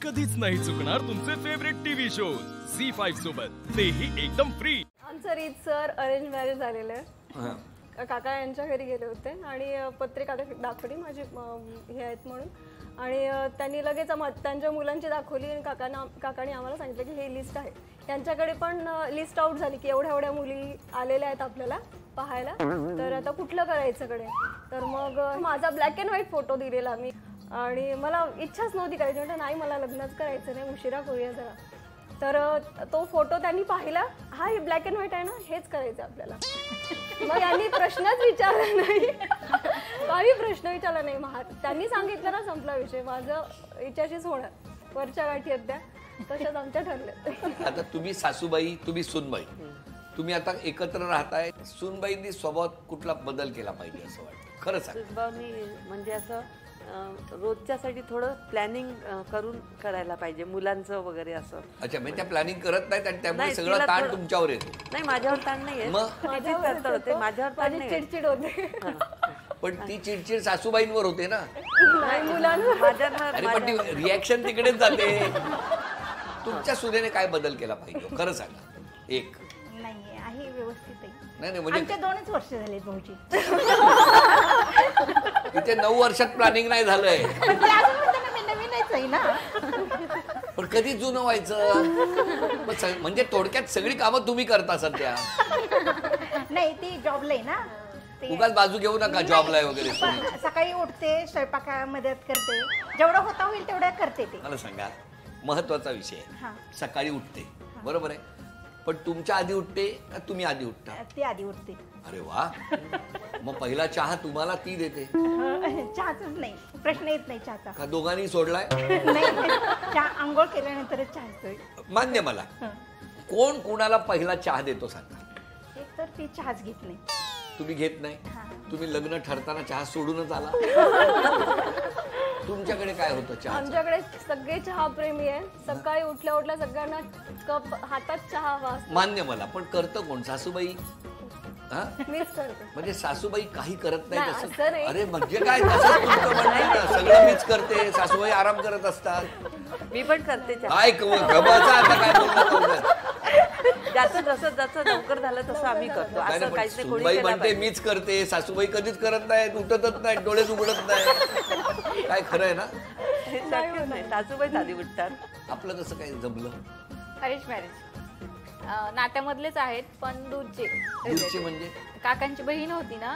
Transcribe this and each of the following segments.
कधीच नाही चुकणार तुमचे फेवरेट टीव्ही शोज झी5 सोबत, तेही एकदम फ्री. आमचं रीत सर अरेंज मॅरेज झालेलं आहे. काका यांच्या घरी गेले होते आणि पत्रिका दाखवली माझी हे आहेत म्हणून, आणि त्यांनी लगेच त्यांच्या मुलांची दाखवली आणि काकाने आम्हाला सांगितलं की हे लिस्ट आहे. त्यांच्याकडे पण लिस्ट आउट झाली की एवढ्या एवढ्या मुली आलेल्या आहेत आपल्याला पाहायला, तर आता कुठलं करायचं कडे. तर मग माझा ब्लॅक अँड व्हाईट फोटो दिलेला मी, आणि मला इच्छाच नव्हती करायची. म्हणजे नाही, मला लग्नच करायचं नाही, उशिरा करूया जरा. तर तो फोटो त्यांनी पाहिला, हा हे ब्लॅक अँड व्हाईट आहे ना, हेच करायचं आपल्याला. मग यांनी प्रश्नच विचारला नाही, काही प्रश्न विचारला नाही. त्यांनी सांगितलं ना, संपला विषय. माझं हिच्याशीच होणार, वरच्या गाठी आहेत त्या, तशाच आमच्या ठरल्या. आता तुम्ही सासूबाई, तुम्ही सूनबाई, तुम्ही आता एकत्र राहताय. सूनबाईंनी स्वभावात कुठला बदल केला पाहिजे असं वाटतं? खरं सांग. म्हणजे असं रोजच्यासाठी थोडं प्लॅनिंग करून करायला पाहिजे, मुलांचं वगैरे असं. अच्छा, म्हणजे त्या प्लॅनिंग करत नाहीत आणि त्यामुळे सगळं ताण तुमच्यावर येतो. नाही, माझ्यावर ताण नाहीये, माझ्यावर ताण नाही, चिडचिड होते. पण ती चिडचिड सासूबाईंवर होते ना, माझ्यावर. अरे पण ती रिॲक्शन तिकडेच जाते. तुमच्या सुनेने काय बदल केला पाहिजे खरं सांगा? एक नाही आहे, व्यवस्थित आहे. नाही म्हणजे आमच्या 2च वर्ष झाले भाऊजी. इथे 9 वर्षात प्लॅनिंग नाही झालंय. नवीनच आहे ना. पण कधी जुनं व्हायचं? म्हणजे थोडक्यात सगळी कामं तुम्ही करता सध्या. नाही, ती जॉबला आहे ना. उगाच बाजू घेऊ नका जॉबला वगैरे. सकाळी उठते, स्वयंपाकात मदत करते, जेवढं होता होईल तेवढं करते ते. मला सांगा, महत्वाचा विषय आहे. सकाळी उठते, बरोबर आहे, पण तुमच्या आधी उठते का तुम्ही आधी उठता? ती आधी उठते. अरे वा, मग पहिला चहा तुम्हाला ती देते? चहाच नाही, प्रश्न येत नाही चहाचा. का दोघांनी सोडलाय? नाही, चहा आंघोळ केल्यानंतरच चहा असतोय. मान्य मला. कोण कुणाला पहिला चहा देतो सांगा? एक तर ती चहाच घेत नाही. तुम्ही घेत नाही? तुम्ही लग्न ठरताना चहा सोडूनच आला? तुमच्याकडे काय होतं चहा? आमच्याकडे सगळे चहा प्रेमी आहे. सकाळी उठल्या उठल्या सगळ्यांना कप हातात चहा हवा. मान्य मला, पण करतं कोण? सासूबाई? मीच करते. म्हणजे सासूबाई काही करत नाही असं तसं? नाही. अरे म्हणजे काय, तसंच तुमचं म्हणणं आहे ना, सगळं मीच करते, सासूबाई आराम करत असतात. मी पण करते चहा. काय गबाचा आता काय बोलला? ज्याचं जसं लवकर झालं तसं आम्ही करतो. असं काहीच नाही. सुनबाई म्हणते मीच करते, सासूबाई कधीच करत नाहीत, उठतच नाहीत, डोळेच उघडत नाही. काय खरं आहे ना? नाही, सासूबाई आधी उठतात. आपलं कसं काय जमलं? अरेंज मॅरेज, नात्यामधलेच आहेत पण दूरचे. दूरचे म्हणजे? काकांची बहीण होती ना,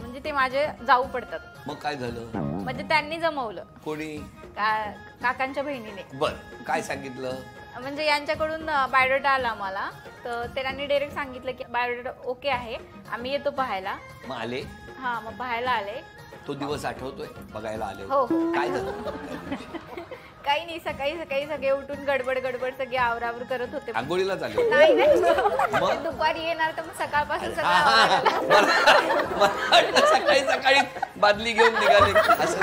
म्हणजे ते माझे जाऊ पडतात. मग काय झालं? म्हणजे त्यांनी जमवलं. कोणी? काकांच्या बहिणीने. बर, काय सांगितलं? म्हणजे यांच्याकडून बायोडाटा आला मला, तर त्यांनी डायरेक्ट सांगितलं की बायोडाटा ओके आहे, आम्ही येतो पाहायला. मग आले? हा, मग पाहायला आले. तो दिवस आठवतोय? बघायला आले? हो. काय झालं? काही नाही, सकाळी सगळे उठून गडबड सगळे आवरावर करत होते. आंघोळीला झाले? नाही, दुपारी येणार तर मग सकाळपासून सकाळी बादली घेऊन निघाले असं?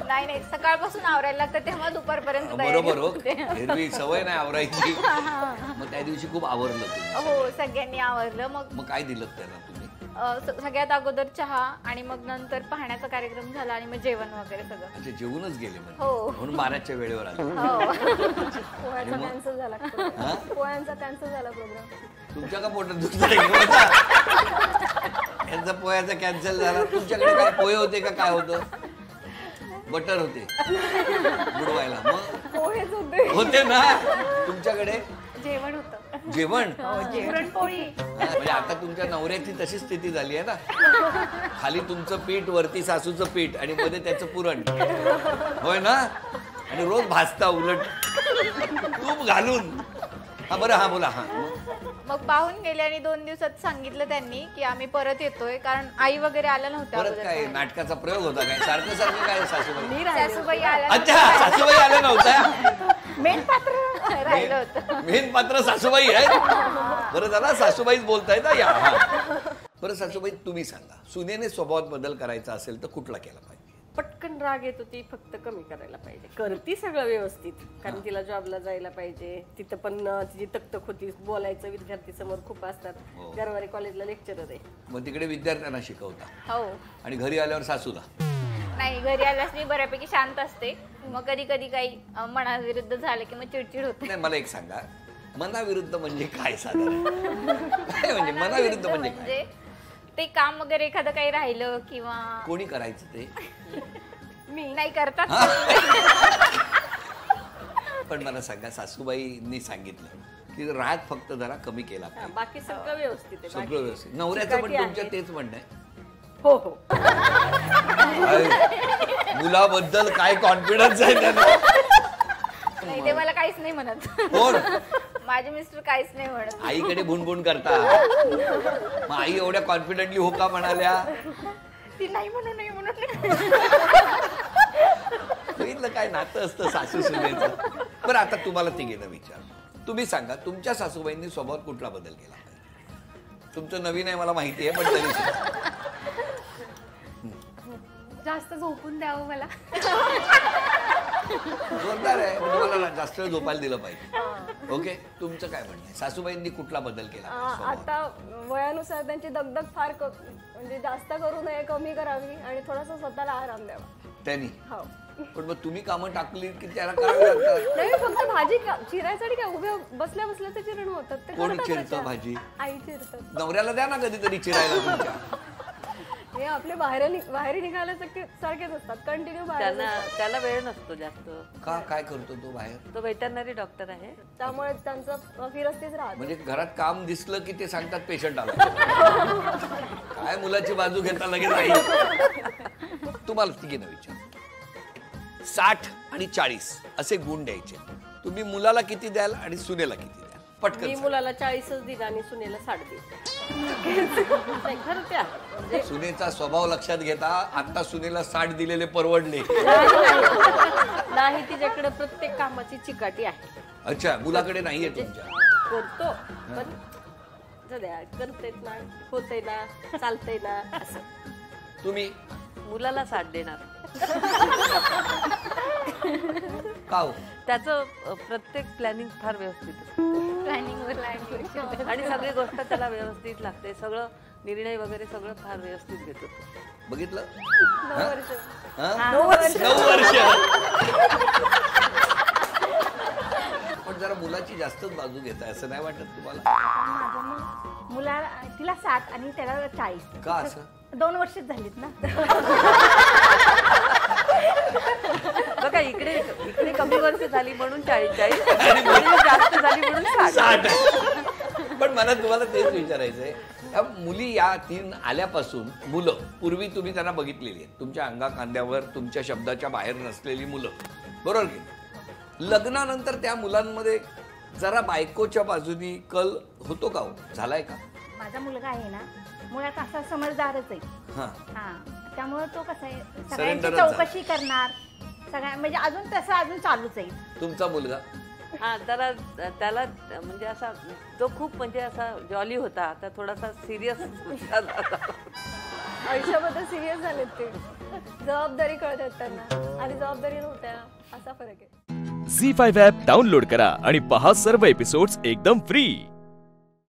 नाही, सकाळपासून आवरायला लागतं, तेव्हा दुपारपर्यंत. बरोबर हो, एरवी सवय नाही आवरायची. मग त्या दिवशी खूप आवरलं? हो, सगळ्यांनी आवरलं. मग काय दिलं त्यांना तुम्ही? सगळ्यात अगोदर चहा, आणि मग नंतर पाहण्याचा कार्यक्रम झाला, आणि मग जेवण वगैरे सगळं. अच्छा, जेवूनच गेले म्हणजे? हो. म्हणून 12च्या वेळेवर आले. पोह्यांचा कॅन्सल झाला. पोह्यांचा कॅन्सल झाला प्रोग्राम. तुमच्या का पोटात दुखतंय? यांचा पोह्याचा कॅन्सल झाला. तुमच्याकडे काय पोहे होते का काय होतं? बटर होते बुडवायला? मग पोहेच होते ना तुमच्याकडे? जेवण होतं. जेवण? पुरणपोळी. म्हणजे आता तुमच्या नवऱ्याची तशी स्थिती झाली आहे ना, खाली तुमचं पीठ, वरती सासूचं पीठ, आणि मध्ये त्याचं पुरण, होय ना? आणि रोज भाजता उलट तूप घालून. हा बरं, हा बोला. हा, मग पाहून गेले आणि 2 दिवसात सांगितलं त्यांनी की आम्ही परत येतोय, कारण आई वगैरे आल्या नव्हत्या. परत काय नाटकाचा प्रयोग होता काय? सारखं काय सासूबाई आल्या? अच्छा, सासूबाई आल्या नव्हत्या? मेन पात्र राहिलं होतं. मेन पात्र सासूबाई आहेत. बरं झालं सासूबाईच बोलताय ना या. बरं सासूबाई, तुम्ही सांगा, सुनेने स्वभावात बदल करायचा असेल तर कुठला केला पाहिजे? पटकन राग येतो ती फक्त कमी करायला पाहिजे. करती सगळं व्यवस्थित, कारण तिला जॉबला जायला पाहिजे. तिथं पण तिची तकतक होती, बोलायचं विद्यार्थी समोर खूप असतात. गरवारे कॉलेजला लेक्चरर आहे. मग तिकडे विद्यार्थ्यांना शिकवता? हो. आणि घरी आल्यावर सासूला? नाही, घरी आल्यास मी बऱ्यापैकी शांत असते. मग कधी कधी काही मनाविरुद्ध झालं की मग चिडचिड होते. नाही, मला एक सांगा, मनाविरुद्ध म्हणजे काय साधारण? काय म्हणजे मनाविरुद्ध म्हणजे काय? म्हणजे ते काम वगैरे एखादं काही राहिलं किंवा कोणी करायचं ते? मी नाही करतात. पण मला सांगा, सासूबाईंनी सांगितलं की राग फक्त जरा कमी केला पाहिजे. बाकी सगळं व्यवस्थित आहे. सगळं व्यवस्थित. नवऱ्याचं पण तुमच्या तेच म्हणणं आहे? हो हो. मुलाबद्दल काय कॉन्फिडन्स आहे त्यांना? नाही, ते मला काहीच नाही म्हणत. कोण? माझे मिस्टर काहीच नाही म्हणत. आईकडे भुणभुण करता, मग आई एवढ्या कॉन्फिडेंटली हो का म्हणाल्या? ती नाही म्हणून बघितलं काय नातं असतं सासू सुनेचं. बरं, आता तुम्हाला तिघींना विचार, तुम्ही सांगा, तुमच्या सासूबाईंनी स्वभावात कुठला बदल केला पाहिजे? तुमचं नवीन आहे मला माहिती आहे, पण तरी सुद्धा. जास्त झोपून द्यावं मला. जोरदार आहे, तुम्हाला जास्त वेळ झोपायला दिलं पाहिजे. ओके, तुमचं काय म्हणणं आहे? सासूबाईंनी कुठला बदल केला पाहिजे स्वभावात? आता वयानुसार त्यांची दगदग फार म्हणजे जास्त करू नये, कमी करावी आणि थोडासा स्वतःला आराम द्यावा. त्यांनी? हो. पण मग तुम्ही कामं टाकली की त्याला करावी लागतात. नाही, फक्त भाजी चिरायसाठी काय उभ्या बसल्या बसल्याचं चिरण होतात. ते कोण करतात चिरतं त्याच्या. भाजी? आई चिरतात. नवऱ्याला द्या ना कधीतरी चिरायला तुमच्या. हे आपले बाहेर निघायला सारखेच असतात, कंटिन्यू बाहेर असतात. त्याला वेळ नसतो जास्त. का, काय करतो तो बाहेर? तो व्हेटरनरी डॉक्टर आहे. त्यामुळे त्यांचं फिरस्तीच राहत. म्हणजे घरात काम दिसलं की ते सांगतात पेशंट आला. काय मुलाची बाजू घेता लगेच नाही. तुम्हाला तिघींना विचार, 60 आणि 40 असे गुण द्यायचे. तुम्ही मुलाला किती द्याल आणि सुनेला किती द्याल? पटकन मी सांगा. मुलाला 40च दिला आणि सुनेला 60 दिले. नाही, खरं त्या म्हणजे सुनेचा स्वभाव लक्षात घेता आता सुनेला 60 दिलेले परवडले. नाही, तिच्याकडे प्रत्येक कामाची चिकाटी आहे. अच्छा, मुलाकडे नाहीये तुमच्या? करतो पण सध्या करतेत ना, होते ना, चालतंय ना असं. तुम्ही? मुलाला 60 देणार. का हो? त्याचं प्रत्येक प्लॅनिंग फार व्यवस्थित असतं. प्लॅनिंग आणि सगळी गोष्ट त्याला व्यवस्थित लागते. सगळं निर्णय वगैरे सगळं फार व्यवस्थित घेतो. बघितलं? 9 वर्ष. हा? 9 वर्ष. 9 वर्ष. पण जरा मुलाची जास्तच बाजू घेताय असं नाही वाटत तुम्हाला? माझं मग मुलाला तिला 7 आणि त्याला 40. का असं? 2 वर्षच झालीत ना. बघा, इकडे कमी वर्ष झाली म्हणून 40 आणि जास्त झाली म्हणून 60. पण मला तुम्हाला तेच विचारायचंय, या मुली या 3 आल्यापासून मुलं, पूर्वी तुम्ही त्यांना बघितलेली आहेत, तुमच्या अंगा खांद्यावर तुमच्या शब्दाच्या बाहेर नसलेली मुलं, बरोबर की? लग्नानंतर त्या मुलांमध्ये जरा बायकोच्या बाजूनी कल होतो का हो? झालाय का? माझा मुलगा आहे ना, मुळात असा समजदारच आहे. हा, हा, त्यामुळे तो कसा आहे, Surrender सगळ्यांची च झाला. चौकशी करणार, सगळ्या म्हणजे अजून चालूच आहे. तुमचा मुलगा? हा, त्याला म्हणजे असा तो खूप म्हणजे असा जॉली होता. आता थोडासा सिरियस आयुष्याबद्दल सिरियस झालेत ते. जबाबदारी कळतात त्यांना, आधी जबाबदारी नव्हत्या, असा फरक आहे. झी5 ॲप डाउनलोड करा आणि पहा सर्व एपिसोड्स एकदम फ्री.